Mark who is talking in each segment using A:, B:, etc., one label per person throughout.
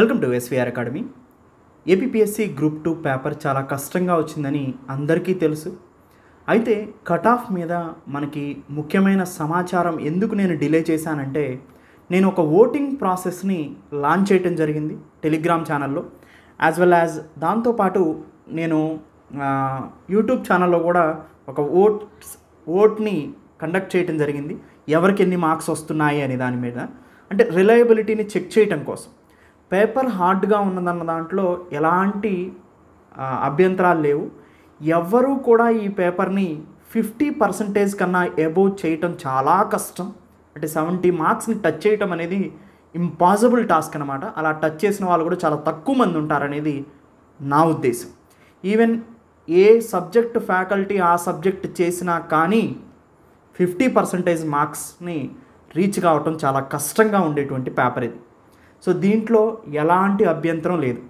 A: Welcome to SVR academy. APPSC group 2 paper చాలా కష్టంగా వచ్చిందని అందరికీ తెలుసు. అయితే కట్ ఆఫ్ మీద మనకి ముఖ్యమైన సమాచారం ఎందుకు నేను డిలే చేశానంటే, నేను ఒక ఓటింగ్ ప్రాసెస్ని లాంచ్ చేయడం జరిగింది టెలిగ్రామ్ ఛానల్లో, యాజ్ వెల్ యాజ్ దాంతోపాటు నేను యూట్యూబ్ ఛానల్లో కూడా ఒక ఓట్ని కండక్ట్ చేయడం జరిగింది. ఎవరికి ఎన్ని మార్క్స్ వస్తున్నాయి అనే దాని మీద, అంటే రిలయబిలిటీని చెక్ చేయడం కోసం. పేపర్ హార్డ్గా ఉన్నదన్న దాంట్లో ఎలాంటి అభ్యంతరాలు లేవు. ఎవ్వరూ కూడా ఈ పేపర్ని 50% కన్నా అబోవ్ చేయటం చాలా కష్టం. అంటే 70 మార్క్స్ని టచ్ చేయటం అనేది ఇంపాసిబుల్ టాస్క్ అనమాట. అలా టచ్ చేసిన వాళ్ళు కూడా చాలా తక్కువ మంది ఉంటారనేది నా ఉద్దేశం. ఈవెన్ ఏ సబ్జెక్ట్ ఫ్యాకల్టీ ఆ సబ్జెక్ట్ చేసినా కానీ 50% మార్క్స్ని రీచ్ కావటం చాలా కష్టంగా ఉండేటువంటి పేపర్ ఇది. సో దీంట్లో ఎలాంటి అభ్యంతరం లేదు.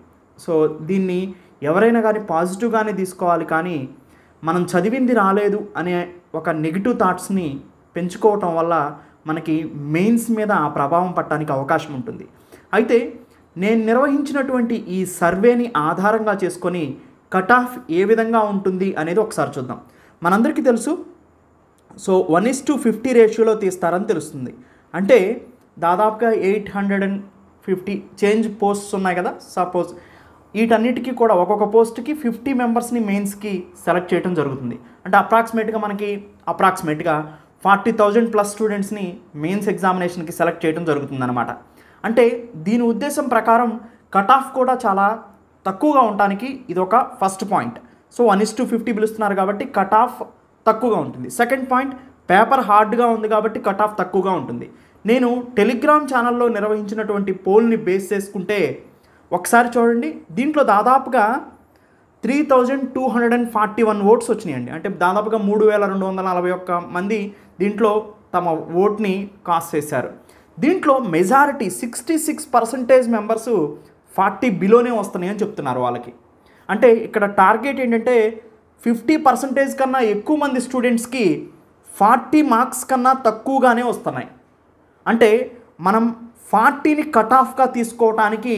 A: సో దీన్ని ఎవరైనా కానీ పాజిటివ్గానే తీసుకోవాలి, కానీ మనం చదివింది రాలేదు అనే ఒక నెగిటివ్ థాట్స్ని పెంచుకోవటం వల్ల మనకి మెయిన్స్ మీద ఆ ప్రభావం పట్టడానికి అవకాశం ఉంటుంది. అయితే నేను నిర్వహించినటువంటి ఈ సర్వేని ఆధారంగా చేసుకొని కట్ ఆఫ్ ఏ విధంగా ఉంటుంది అనేది ఒకసారి చూద్దాం. మనందరికీ తెలుసు, సో 1:50 రేషియోలో తీస్తారని తెలుస్తుంది. అంటే దాదాపుగా 850 చేంజ్ పోస్ట్స్ ఉన్నాయి కదా. సపోజ్ వీటన్నిటికీ కూడా ఒక్కొక్క పోస్ట్కి 50 మెంబర్స్ని మెయిన్స్కి సెలెక్ట్ చేయడం జరుగుతుంది. అంటే అప్రాక్సిమేట్గా 40,000 ప్లస్ స్టూడెంట్స్ని మెయిన్స్ ఎగ్జామినేషన్కి సెలెక్ట్ చేయడం జరుగుతుంది అనమాట. అంటే దీని ఉద్దేశం ప్రకారం కట్ ఆఫ్ కూడా చాలా తక్కువగా ఉండటానికి ఇది ఒక ఫస్ట్ పాయింట్. సో 1:50 పిలుస్తున్నారు కాబట్టి కట్ ఆఫ్ తక్కువగా ఉంటుంది. సెకండ్ పాయింట్, పేపర్ హార్డ్గా ఉంది కాబట్టి కట్ ఆఫ్ తక్కువగా ఉంటుంది. నేను టెలిగ్రామ్ ఛానల్లో నిర్వహించినటువంటి పోల్ని బేస్ చేసుకుంటే ఒకసారి చూడండి, దీంట్లో దాదాపుగా 3,241 ఓట్స్ వచ్చినాయండి. అంటే దాదాపుగా 3,241 మంది దీంట్లో తమ ఓట్ని కాస్ట్ చేశారు. దీంట్లో మెజారిటీ 66% మెంబర్స్ 40 బిలోనే వస్తున్నాయని చెప్తున్నారు వాళ్ళకి. అంటే ఇక్కడ టార్గెట్ ఏంటంటే 50% కన్నా ఎక్కువ మంది స్టూడెంట్స్కి 40 మార్క్స్ కన్నా తక్కువగానే వస్తున్నాయి. అంటే మనం 40ని కట్ ఆఫ్గా తీసుకోవటానికి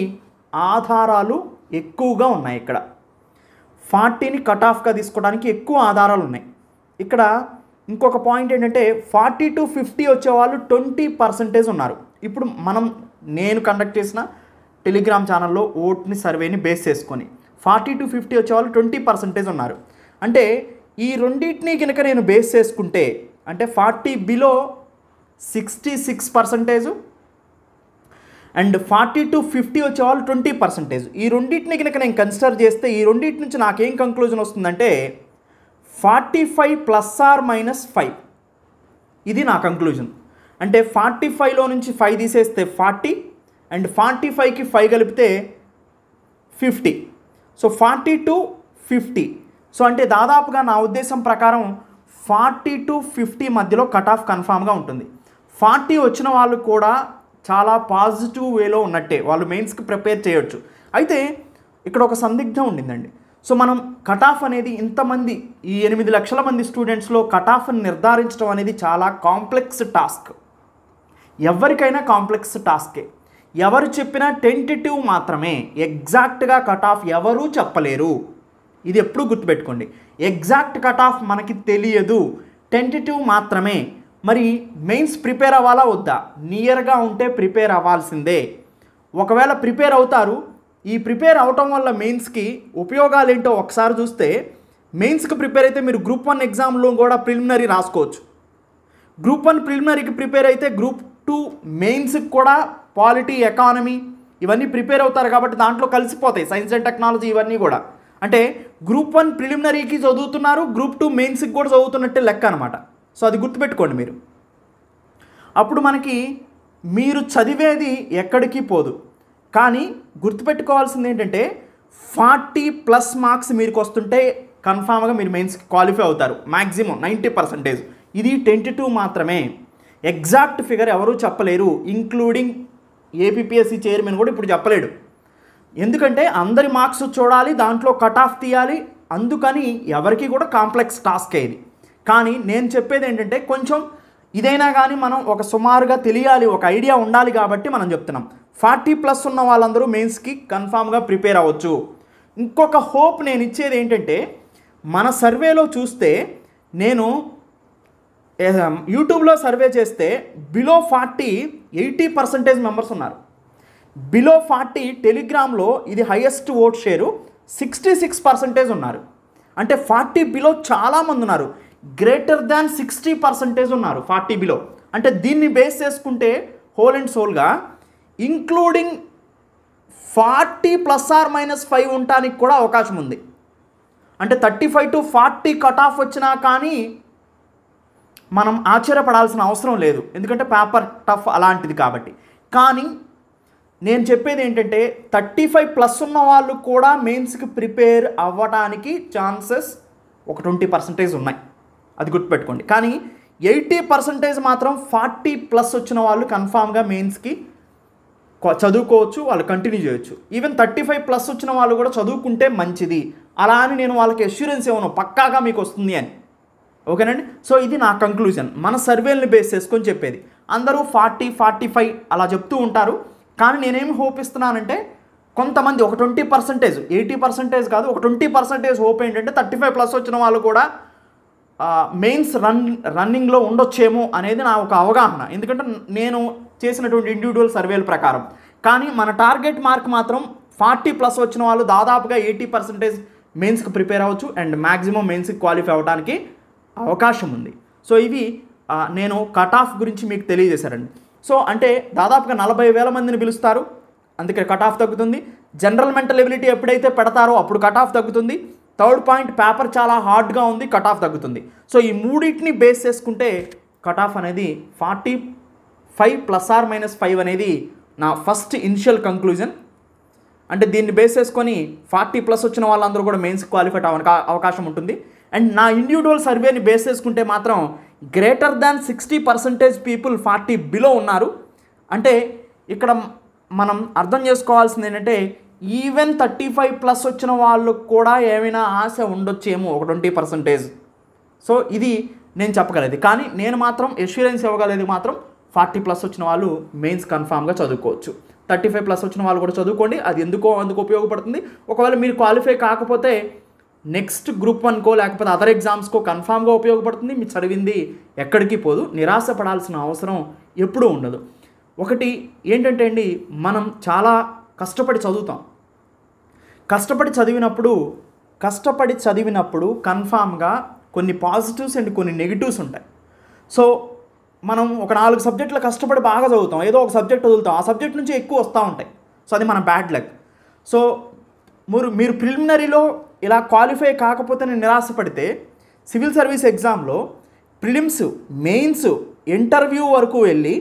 A: ఆధారాలు ఎక్కువగా ఉన్నాయి. ఇక్కడ 40ని కట్ ఆఫ్గా తీసుకోవడానికి ఎక్కువ ఆధారాలు ఉన్నాయి. ఇక్కడ ఇంకొక పాయింట్ ఏంటంటే 40 to 50 వచ్చేవాళ్ళు 20% ఉన్నారు. ఇప్పుడు నేను కండక్ట్ చేసిన టెలిగ్రామ్ ఛానల్లో ఓట్ని సర్వేని బేస్ చేసుకొని 40 to 50 వచ్చేవాళ్ళు 20% ఉన్నారు. అంటే ఈ రెండింటిని కనుక నేను బేస్ చేసుకుంటే, అంటే 40 బిలో 66% అండ్ 40 to 50 వచ్చేవాళ్ళు 20%. ఈ రెండింటిని కనుక నేను కన్సిడర్ చేస్తే ఈ రెండింటి నుంచి నాకేం కంక్లూజన్ వస్తుందంటే 45 ±5 ఇది నా కంక్లూజన్. అంటే 45లో నుంచి 5 తీసేస్తే 40 అండ్ 45కి 5 కలిపితే 50. So 40 to 50. సో అంటే దాదాపుగా నా ఉద్దేశం ప్రకారం 40 to 50 మధ్యలో కట్ ఆఫ్ కన్ఫామ్గా ఉంటుంది. 40 వచ్చిన వాళ్ళు కూడా చాలా పాజిటివ్ వేలో ఉన్నట్టే, వాళ్ళు మెయిన్స్కి ప్రిపేర్ చేయొచ్చు. అయితే ఇక్కడ ఒక సందిగ్ధం ఉండిందండి. సో మనం కట్ ఆఫ్ అనేది ఇంతమంది, ఈ 8 లక్షల మంది స్టూడెంట్స్లో కట్ ఆఫ్ని నిర్ధారించడం అనేది చాలా కాంప్లెక్స్ టాస్క్. ఎవరికైనా కాంప్లెక్స్ టాస్కే. ఎవరు చెప్పినా టెంటేటివ్ మాత్రమే, ఎగ్జాక్ట్గా కట్ ఆఫ్ ఎవరూ చెప్పలేరు. ఇది ఎప్పుడు గుర్తుపెట్టుకోండి. ఎగ్జాక్ట్ కట్ ఆఫ్ మనకి తెలియదు, టెంటేటివ్ మాత్రమే. మరి మెయిన్స్ ప్రిపేర్ అవ్వాలా వద్దా? నియర్గా ఉంటే ప్రిపేర్ అవ్వాల్సిందే. ఒకవేళ ప్రిపేర్ అవుతారు, ఈ ప్రిపేర్ అవటం వల్ల మెయిన్స్కి ఉపయోగాలు ఏంటో ఒకసారి చూస్తే, మెయిన్స్కి ప్రిపేర్ అయితే మీరు గ్రూప్ 1 ఎగ్జామ్లో కూడా ప్రిలిమినరీ రాసుకోవచ్చు. గ్రూప్ 1 ప్రిలిమినరీకి ప్రిపేర్ అయితే గ్రూప్ 2 మెయిన్స్కి కూడా పాలిటీ, ఎకానమీ ఇవన్నీ ప్రిపేర్ అవుతారు కాబట్టి దాంట్లో కలిసిపోతాయి. సైన్స్ అండ్ టెక్నాలజీ ఇవన్నీ కూడా. అంటే గ్రూప్ 1 ప్రిలిమినరీకి చదువుతున్నారు, గ్రూప్ 2 మెయిన్స్కి కూడా చదువుతున్నట్టే లెక్క అనమాట. సో అది గుర్తుపెట్టుకోండి మీరు. అప్పుడు మనకి మీరు చదివేది ఎక్కడికి పోదు. కానీ గుర్తుపెట్టుకోవాల్సింది ఏంటంటే 40+ మార్క్స్ మీకు వస్తుంటే కన్ఫామ్గా మీరు మెయిన్స్కి క్వాలిఫై అవుతారు. మ్యాక్సిమం 90%. ఇది టెంటేటివ్ మాత్రమే, ఎగ్జాక్ట్ ఫిగర్ ఎవరూ చెప్పలేరు. ఇంక్లూడింగ్ ఏపీపీఎస్సీ చైర్మన్ కూడా ఇప్పుడు చెప్పలేడు. ఎందుకంటే అందరి మార్క్స్ చూడాలి, దాంట్లో కట్ ఆఫ్ తీయాలి. అందుకని ఎవరికి కూడా కాంప్లెక్స్ టాస్క్ ఇది. కానీ నేను చెప్పేది ఏంటంటే కొంచెం ఇదైనా కానీ మనం ఒక సుమారుగా తెలియాలి, ఒక ఐడియా ఉండాలి కాబట్టి మనం చెప్తున్నాం. 40+ ఉన్న వాళ్ళందరూ మెయిన్స్కి కన్ఫామ్గా ప్రిపేర్ అవ్వచ్చు. ఇంకొక హోప్ నేను ఇచ్చేది ఏంటంటే, మన సర్వేలో చూస్తే నేను యూట్యూబ్లో సర్వే చేస్తే బిలో 40 80% మెంబర్స్ ఉన్నారు. బిలో 40 టెలిగ్రామ్లో ఇది హైయెస్ట్ ఓట్ షేరు 66% ఉన్నారు. అంటే 40 బిలో చాలామంది ఉన్నారు. గ్రేటర్ దాన్ 60% ఉన్నారు 40 బిలో. అంటే దీన్ని బేస్ చేసుకుంటే హోల్ అండ్ సోల్గా ఇంక్లూడింగ్ 40 ±5 ఉండటానికి కూడా అవకాశం ఉంది. అంటే 35 to 40 కట్ ఆఫ్ వచ్చినా కానీ మనం ఆశ్చర్యపడాల్సిన అవసరం లేదు, ఎందుకంటే పేపర్ టఫ్ అలాంటిది కాబట్టి. కానీ నేను చెప్పేది ఏంటంటే 35+ ఉన్న వాళ్ళు కూడా మెయిన్స్కి ప్రిపేర్ అవ్వడానికి ఛాన్సెస్ ఒక 20% ఉన్నాయి, అది గుర్తుపెట్టుకోండి. కానీ 80% మాత్రం 40+ వచ్చిన వాళ్ళు కన్ఫామ్గా మెయిన్స్కి చదువుకోవచ్చు, వాళ్ళు కంటిన్యూ చేయొచ్చు. ఈవెన్ 35+ వచ్చిన వాళ్ళు కూడా చదువుకుంటే మంచిది. అలా అని నేను వాళ్ళకి అష్యూరెన్స్ ఇవ్వను పక్కాగా మీకు వస్తుంది అని. ఓకేనండి. సో ఇది నా కంక్లూజన్, మన సర్వేల్ని బేస్ చేసుకొని చెప్పేది. అందరూ 40, 45 అలా చెప్తూ ఉంటారు. కానీ నేనేమి హోప్ ఇస్తున్నానంటే, కొంతమంది ఒక 20%, 80% కాదు, ఒక 20% హోప్ ఏంటంటే 35+ వచ్చిన వాళ్ళు కూడా మెయిన్స్ రన్నింగ్లో ఉండొచ్చేమో అనేది నా ఒక అవగాహన. ఎందుకంటే నేను చేసినటువంటి ఇండివిజువల్ సర్వేల ప్రకారం. కానీ మన టార్గెట్ మార్క్ మాత్రం 40+ వచ్చిన వాళ్ళు దాదాపుగా 80% మెయిన్స్కి ప్రిపేర్ అవ్వచ్చు అండ్ మ్యాక్సిమం మెయిన్స్కి క్వాలిఫై అవ్వడానికి అవకాశం ఉంది. సో ఇవి నేను కట్ ఆఫ్ గురించి మీకు తెలియజేశారండి. సో అంటే దాదాపుగా 40,000 మందిని పిలుస్తారు, అందుకే కట్ ఆఫ్ తగ్గుతుంది. జనరల్ మెంటల్ ఎబిలిటీ ఎప్పుడైతే పెడతారో అప్పుడు కట్ ఆఫ్ తగ్గుతుంది. థర్డ్ పాయింట్, పేపర్ చాలా హార్డ్గా ఉంది, కట్ ఆఫ్ తగ్గుతుంది. సో ఈ మూడింటిని బేస్ చేసుకుంటే కట్ ఆఫ్ అనేది 45 ±5 అనేది నా ఫస్ట్ ఇనిషియల్ కంక్లూజన్. అంటే దీన్ని బేస్ చేసుకొని 40+ వచ్చిన వాళ్ళందరూ కూడా మెయిన్స్ క్వాలిఫై అవ్వడానికి అవకాశం ఉంటుంది. అండ్ నా ఇండివిజువల్ సర్వేని బేస్ చేసుకుంటే మాత్రం గ్రేటర్ దాన్ 60% పీపుల్ 40 బిలో ఉన్నారు. అంటే ఇక్కడ మనం అర్థం చేసుకోవాల్సింది ఏంటంటే, ఈవెన్ 35+ వచ్చిన వాళ్ళు కూడా ఏమైనా ఆశ ఉండొచ్చేమో ఒక 20%. సో ఇది నేను చెప్పగలేదు. కానీ నేను మాత్రం ఎష్యూరెన్స్ ఇవ్వగలేదు మాత్రం 40+ వచ్చిన వాళ్ళు మెయిన్స్ కన్ఫామ్గా చదువుకోవచ్చు. 35+ వచ్చిన వాళ్ళు కూడా చదువుకోండి, అది అందుకు ఉపయోగపడుతుంది. ఒకవేళ మీరు క్వాలిఫై కాకపోతే నెక్స్ట్ గ్రూప్ 1కో లేకపోతే అదర్ ఎగ్జామ్స్కో కన్ఫామ్గా ఉపయోగపడుతుంది. మీరు చదివింది ఎక్కడికి పోదు, నిరాశపడాల్సిన అవసరం ఎప్పుడూ ఉండదు. ఒకటి ఏంటంటే అండి, మనం చాలా కష్టపడి చదువుతాం. కష్టపడి చదివినప్పుడు కన్ఫామ్గా కొన్ని పాజిటివ్స్ అండ్ కొన్ని నెగిటివ్స్ ఉంటాయి. సో మనం ఒక 4 సబ్జెక్టులు కష్టపడి బాగా చదువుతాం, ఏదో ఒక సబ్జెక్ట్ వదులుతాం, ఆ సబ్జెక్ట్ నుంచి ఎక్కువ వస్తూ ఉంటాయి. సో అది మన బ్యాడ్ లక్. సో మీరు ప్రిలిమినరీలో ఇలా క్వాలిఫై కాకపోతే నిరాశపడితే సివిల్ సర్వీస్ ఎగ్జామ్లో ప్రిలిమ్స్, మెయిన్స్, ఇంటర్వ్యూ వరకు వెళ్ళి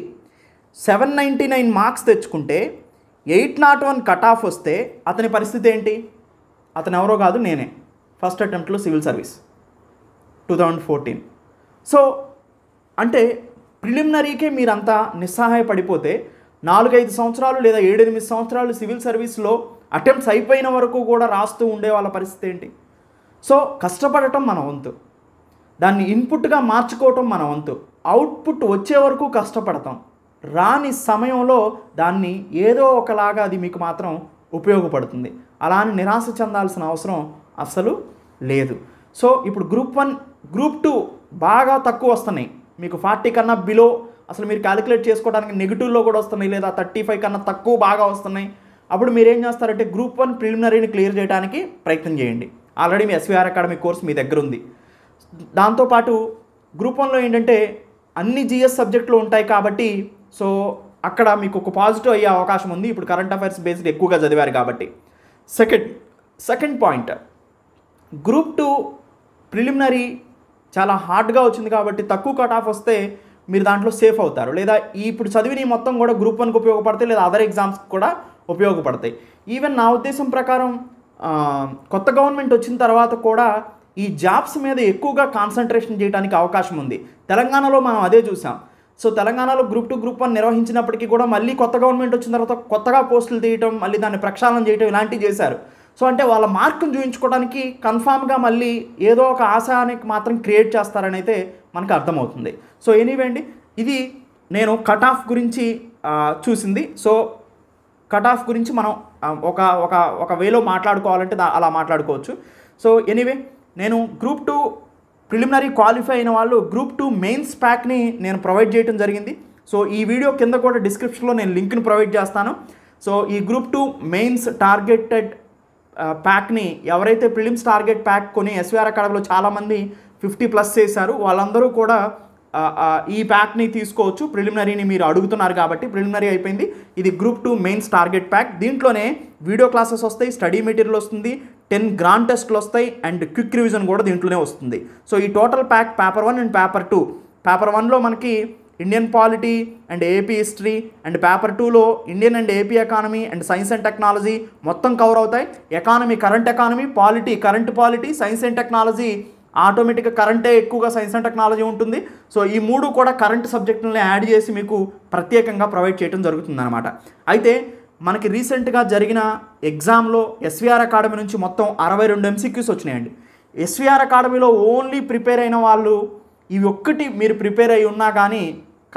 A: 799 మార్క్స్ తెచ్చుకుంటే 801 కట్ ఆఫ్ వస్తే అతని పరిస్థితి ఏంటి? అతను ఎవరో కాదు, నేనే. ఫస్ట్ అటెంప్ట్లో సివిల్ సర్వీస్ 2014. సో అంటే ప్రిలిమినరీకే మీరంతా నిస్సహాయపడిపోతే 4-5 సంవత్సరాలు లేదా 7-8 సంవత్సరాలు సివిల్ సర్వీస్లో అటెంప్ట్స్ అయిపోయిన వరకు కూడా రాస్తూ ఉండే వాళ్ళ పరిస్థితి ఏంటి? సో కష్టపడటం మన వంతు, దాన్ని ఇన్పుట్గా మార్చుకోవటం మన వంతు. అవుట్పుట్ వచ్చే వరకు కష్టపడతాం, రాని సమయంలో దాన్ని ఏదో ఒకలాగా అది మీకు మాత్రం ఉపయోగపడుతుంది. అలా అని నిరాశ చెందాల్సిన అవసరం అస్సలు లేదు. సో ఇప్పుడు గ్రూప్ 1, గ్రూప్ 2 బాగా తక్కువ వస్తున్నాయి మీకు. 40 కన్నా బిలో అసలు మీరు క్యాలిక్యులేట్ చేసుకోవడానికి నెగిటివ్లో కూడా వస్తున్నాయి, లేదా 35 కన్నా తక్కువ బాగా వస్తున్నాయి. అప్పుడు మీరు ఏం చేస్తారంటే గ్రూప్ 1 ప్రిలిమినరీని క్లియర్ చేయడానికి ప్రయత్నం చేయండి. ఆల్రెడీ మీ SVR అకాడమీ కోర్స్ మీ దగ్గర ఉంది. దాంతోపాటు గ్రూప్ 1లో ఏంటంటే అన్ని GS సబ్జెక్టులు ఉంటాయి కాబట్టి సో అక్కడ మీకు ఒక పాజిటివ్ అయ్యే అవకాశం ఉంది, ఇప్పుడు కరెంట్ అఫైర్స్ బేస్డ్ ఎక్కువగా చదివారు కాబట్టి. సెకండ్ పాయింట్, గ్రూప్ 2 ప్రిలిమినరీ చాలా హార్డ్గా వచ్చింది కాబట్టి తక్కువ కట్ ఆఫ్ వస్తే మీరు దాంట్లో సేఫ్ అవుతారు, లేదా ఇప్పుడు చదివిన మొత్తం కూడా గ్రూప్ 1కి ఉపయోగపడతాయి, లేదా అదర్ ఎగ్జామ్స్కి కూడా ఉపయోగపడతాయి. ఈవెన్ నా ఉద్దేశం ప్రకారం కొత్త గవర్నమెంట్ వచ్చిన తర్వాత కూడా ఈ జాబ్స్ మీద ఎక్కువగా కాన్సన్ట్రేషన్ చేయడానికి అవకాశం ఉంది. తెలంగాణలో మనం అదే చూసాం. సో తెలంగాణలో గ్రూప్ 2, గ్రూప్ 1 నిర్వహించినప్పటికీ కూడా మళ్ళీ కొత్త గవర్నమెంట్ వచ్చిన తర్వాత కొత్తగా పోస్టులు తీయటం, మళ్ళీ దాన్ని ప్రక్షాళన చేయటం ఇలాంటివి చేశారు. సో అంటే వాళ్ళ మార్కును చూపించుకోవడానికి కన్ఫామ్గా మళ్ళీ ఏదో ఒక ఆశానికి మాత్రం క్రియేట్ చేస్తారని అయితే మనకు అర్థమవుతుంది. సో ఎనీవే అండి, ఇది నేను కట్ ఆఫ్ గురించి చూసింది. సో కట్ ఆఫ్ గురించి మనం ఒక ఒక ఒక వేలో మాట్లాడుకోవాలంటే అలా మాట్లాడుకోవచ్చు. సో ఎనీవే, నేను గ్రూప్ 2 ప్రిలిమినరీ క్వాలిఫై అయిన వాళ్ళు గ్రూప్ 2 మెయిన్స్ ప్యాక్ని నేను ప్రొవైడ్ చేయడం జరిగింది. సో ఈ వీడియో కింద కూడా డిస్క్రిప్షన్లో నేను లింక్ని ప్రొవైడ్ చేస్తాను. సో ఈ గ్రూప్ 2 మెయిన్స్ టార్గెటెడ్ ప్యాక్ని ఎవరైతే ప్రిలిమ్స్ టార్గెట్ ప్యాక్ కొని ఎస్వీఆర్ అకాడమీలో చాలామంది 50+ చేశారు, వాళ్ళందరూ కూడా ఈ ప్యాక్ని తీసుకోవచ్చు. ప్రిలిమినరీని మీరు అడుగుతున్నారు కాబట్టి ప్రిలిమినరీ అయిపోయింది. ఇది గ్రూప్ 2 మెయిన్స్ టార్గెట్ ప్యాక్. దీంట్లోనే వీడియో క్లాసెస్ వస్తాయి, స్టడీ మెటీరియల్ వస్తుంది, 10 గ్రాండ్ టెస్ట్లు వస్తాయి అండ్ క్విక్ రివిజన్ కూడా దీంట్లోనే వస్తుంది. సో ఈ total pack paper 1 and paper 2. Paper 1లో మనకి Indian polity and AP history and paper 2లో Indian and AP economy and science and technology మొత్తం కవర్ అవుతాయి. Economy current economy, polity current polity, science and technology ఆటోమేటిక్గా కరెంటే ఎక్కువగా science and technology ఉంటుంది. So ఈ 3 కూడా కరెంట్ సబ్జెక్టులని యాడ్ చేసి మీకు ప్రత్యేకంగా ప్రొవైడ్ చేయడం జరుగుతుందన్నమాట. అయితే మనకి రీసెంట్గా జరిగిన ఎగ్జామ్లో ఎస్వీఆర్ అకాడమీ నుంచి మొత్తం 62 MCQs వచ్చినాయండి. ఎస్వీఆర్ అకాడమీలో ఓన్లీ ప్రిపేర్ అయిన వాళ్ళు ఇవి ఒక్కటి మీరు ప్రిపేర్ అయి ఉన్నా కానీ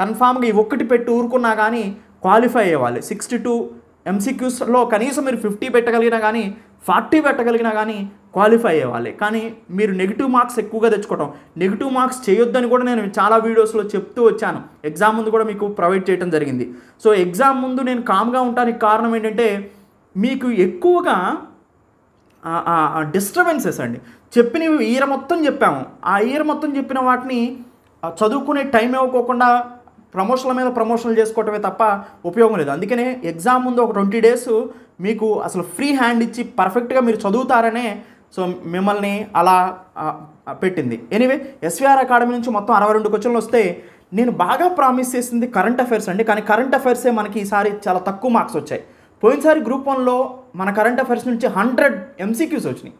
A: కన్ఫామ్గా ఇవి ఒక్కటి పెట్టి ఊరుకున్నా కానీ క్వాలిఫై అయ్యేవాళ్ళు. 62 MCQsలో కనీసం మీరు 50 పెట్టగలిగినా కానీ 40 పెట్టగలిగినా కానీ క్వాలిఫై అయ్యేవాళ్ళే. కానీ మీరు నెగిటివ్ మార్క్స్ ఎక్కువగా తెచ్చుకోవటం, నెగిటివ్ మార్క్స్ చేయొద్దని కూడా నేను చాలా వీడియోస్లో చెప్తూ వచ్చాను. ఎగ్జామ్ ముందు కూడా మీకు ప్రొవైడ్ చేయడం జరిగింది. సో ఎగ్జామ్ ముందు నేను కామ్గా ఉండడానికి కారణం ఏంటంటే మీకు ఎక్కువగా డిస్టర్బెన్సెస్ అండి. చెప్పినవి ఇయర్ మొత్తం చెప్పాము, ఆ ఇయర్ మొత్తం చెప్పిన వాటిని చదువుకునే టైం ఇవ్వకోకుండా ప్రమోషన్ల మీద ప్రమోషన్లు చేసుకోవటమే తప్ప ఉపయోగం లేదు. అందుకనే ఎగ్జామ్ ముందు ఒక 20 days మీకు అసలు ఫ్రీ హ్యాండ్ ఇచ్చి పర్ఫెక్ట్గా మీరు చదువుతారనే సో మిమ్మల్ని అలా పెట్టింది. ఎనీవే, ఎస్వీఆర్ అకాడమీ నుంచి మొత్తం 62 క్వశ్చన్లు వస్తే నేను బాగా ప్రామిస్ చేసింది కరెంట్ అఫైర్స్ అండి. కానీ కరెంట్ అఫైర్సే మనకి ఈసారి చాలా తక్కువ మార్క్స్ వచ్చాయి. పోయినసారి గ్రూప్ 1లో మన కరెంట్ అఫైర్స్ నుంచి 100 MCQs వచ్చినాయి.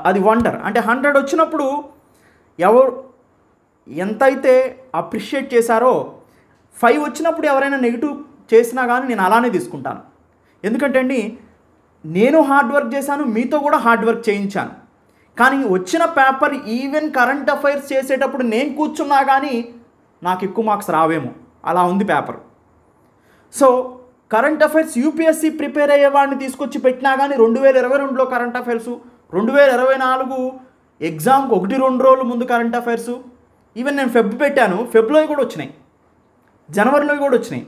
A: అది వండర్. అంటే 100 వచ్చినప్పుడు ఎవరు ఎంతైతే అప్రిషియేట్ చేశారో 5 వచ్చినప్పుడు ఎవరైనా నెగిటివ్ చేసినా కానీ నేను అలానే తీసుకుంటాను. ఎందుకంటే అండి, నేను హార్డ్ వర్క్ చేశాను, మీతో కూడా హార్డ్ వర్క్ చేయించాను. కానీ వచ్చిన పేపర్ ఈవెన్ కరెంట్ అఫైర్స్ చేసేటప్పుడు నేను కూర్చున్నా కానీ నాకు ఎక్కువ మార్క్స్ రావేమో, అలా ఉంది paper. So current affairs UPSC prepare అయ్యే వాడిని తీసుకొచ్చి పెట్టినా కానీ 2022లో కరెంట్ అఫైర్స్, 2024 ఎగ్జామ్కి 1-2 రోజులు ముందు కరెంట్ అఫైర్స్, ఈవెన్ నేను ఫెబ్ పెట్టాను, ఫెబ్లో కూడా వచ్చినాయి, జనవరిలో కూడా వచ్చినాయి.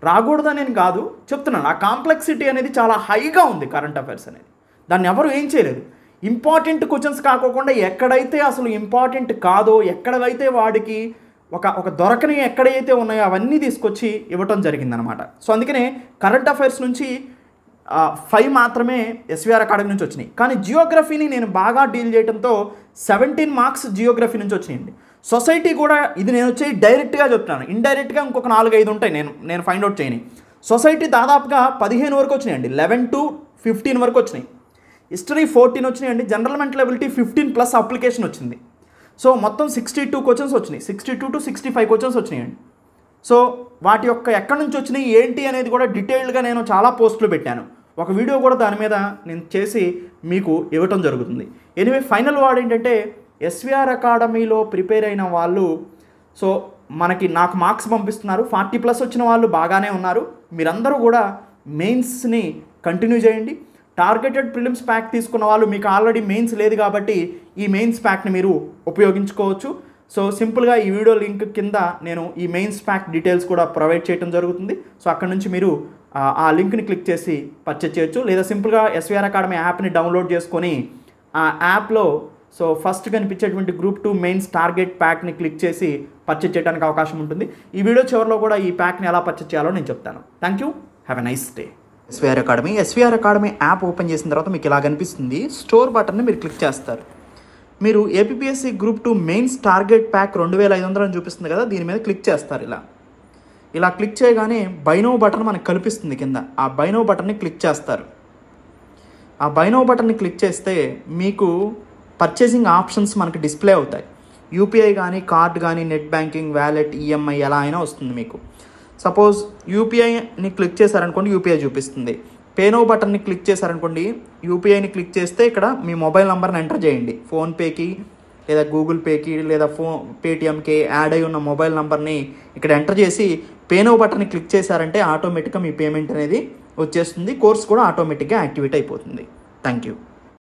A: రాకూడదని నేను కాదు చెప్తున్నాను, ఆ కాంప్లెక్సిటీ అనేది చాలా హైగా ఉంది కరెంట్ అఫైర్స్ అనేది. దాన్ని ఎవరు ఏం చేయలేదు. ఇంపార్టెంట్ క్వశ్చన్స్ కాకోకుండా ఎక్కడైతే అసలు ఇంపార్టెంట్ కాదో, ఎక్కడైతే వాడికి ఒక దొరకని ఎక్కడైతే ఉన్నాయో అవన్నీ తీసుకొచ్చి ఇవ్వటం జరిగిందనమాట. సో అందుకనే కరెంట్ అఫైర్స్ నుంచి 5 మాత్రమే ఎస్వీఆర్ అకాడమీ నుంచి వచ్చినాయి. కానీ జియోగ్రఫీని నేను బాగా డీల్ చేయడంతో 17 మార్క్స్ జియోగ్రఫీ నుంచి వచ్చినాయండి. సొసైటీ కూడా ఇది నేను వచ్చి డైరెక్ట్గా చెప్తున్నాను, ఇండైరెక్ట్గా ఇంకొక 4-5 ఉంటాయి నేను ఫైండ్ అవుట్ చేయని. సొసైటీ దాదాపుగా 15 వరకు వచ్చినాయండి, 11 to 15 వరకు వచ్చినాయి. హిస్టరీ 14 వచ్చినాయండి. జనరల్ మెంటల్ ఎబిలిటీ 15+ అప్లికేషన్ వచ్చింది. సో మొత్తం 62 క్వశ్చన్స్ వచ్చినాయి, 62 to 65 క్వశ్చన్స్ వచ్చినాయండి. సో వాటి యొక్క ఎక్కడి నుంచి వచ్చినాయి ఏంటి అనేది కూడా డీటెయిల్డ్గా నేను చాలా పోస్టులు పెట్టాను. ఒక వీడియో కూడా దాని మీద నేను చేసి మీకు ఇవ్వటం జరుగుతుంది. ఎనివే, ఫైనల్ వర్డ్ ఏంటంటే ఎస్వీఆర్ అకాడమీలో ప్రిపేర్ అయిన వాళ్ళు సో నాకు మార్క్స్ పంపిస్తున్నారు. 40+ వచ్చిన వాళ్ళు బాగానే ఉన్నారు. మీరందరూ కూడా మెయిన్స్ని కంటిన్యూ చేయండి. టార్గెటెడ్ ప్రిలిమ్స్ ప్యాక్ తీసుకున్న వాళ్ళు మీకు ఆల్రెడీ మెయిన్స్ లేదు కాబట్టి ఈ మెయిన్స్ ప్యాక్ని మీరు ఉపయోగించుకోవచ్చు. సో సింపుల్గా ఈ వీడియో లింక్ కింద నేను ఈ మెయిన్స్ ప్యాక్ డీటెయిల్స్ కూడా ప్రొవైడ్ చేయడం జరుగుతుంది. సో అక్కడ నుంచి మీరు ఆ లింక్ని క్లిక్ చేసి పర్చేజ్ చేయొచ్చు. లేదా సింపుల్గా ఎస్వీఆర్ అకాడమీ యాప్ని డౌన్లోడ్ చేసుకొని ఆ యాప్లో సో ఫస్ట్ కనిపించేటువంటి గ్రూప్ 2 మెయిన్స్ టార్గెట్ ప్యాక్ని క్లిక్ చేసి పర్చేజ్ చేయడానికి అవకాశం ఉంటుంది. ఈ వీడియో చివరిలో కూడా ఈ ప్యాక్ని ఎలా పర్చేజ్ చేయాలో నేను చెప్తాను. Thank you, have a nice day. SVR academy app open చేసిన తర్వాత మీకు ఇలా కనిపిస్తుంది. స్టోర్ బటన్ని మీరు క్లిక్ చేస్తారు. మీరు APSC group 2 mains target pack 2500 అని చూపిస్తుంది కదా, దీని మీద క్లిక్ చేస్తారు. ఇలా క్లిక్ చేయగానే బైనో బటన్ మనకు కనిపిస్తుంది కింద. ఆ బైనో బటన్ని క్లిక్ చేస్తారు. ఆ బైనో బటన్ని క్లిక్ చేస్తే మీకు పర్చేసింగ్ ఆప్షన్స్ మనకి డిస్ప్లే అవుతాయి. యూపీఐ కానీ, కార్డ్ కానీ, నెట్ బ్యాంకింగ్, వ్యాలెట్, ఈఎంఐ ఎలా అయినా వస్తుంది మీకు. సపోజ్ యూపీఐని క్లిక్ చేశారనుకోండి, యూపీఐ చూపిస్తుంది. పేనో బటన్ని క్లిక్ చేశారనుకోండి, యూపీఐని క్లిక్ చేస్తే ఇక్కడ మీ మొబైల్ నెంబర్ని ఎంటర్ చేయండి. ఫోన్పేకి లేదా గూగుల్ పేకి లేదా పేటిఎంకి యాడ్ అయి ఉన్న మొబైల్ నెంబర్ని ఇక్కడ ఎంటర్ చేసి పేనో బటన్ని క్లిక్ చేశారంటే ఆటోమేటిక్గా మీ పేమెంట్ అనేది వచ్చేస్తుంది. కోర్స్ కూడా ఆటోమేటిక్గా యాక్టివేట్ అయిపోతుంది. Thank you.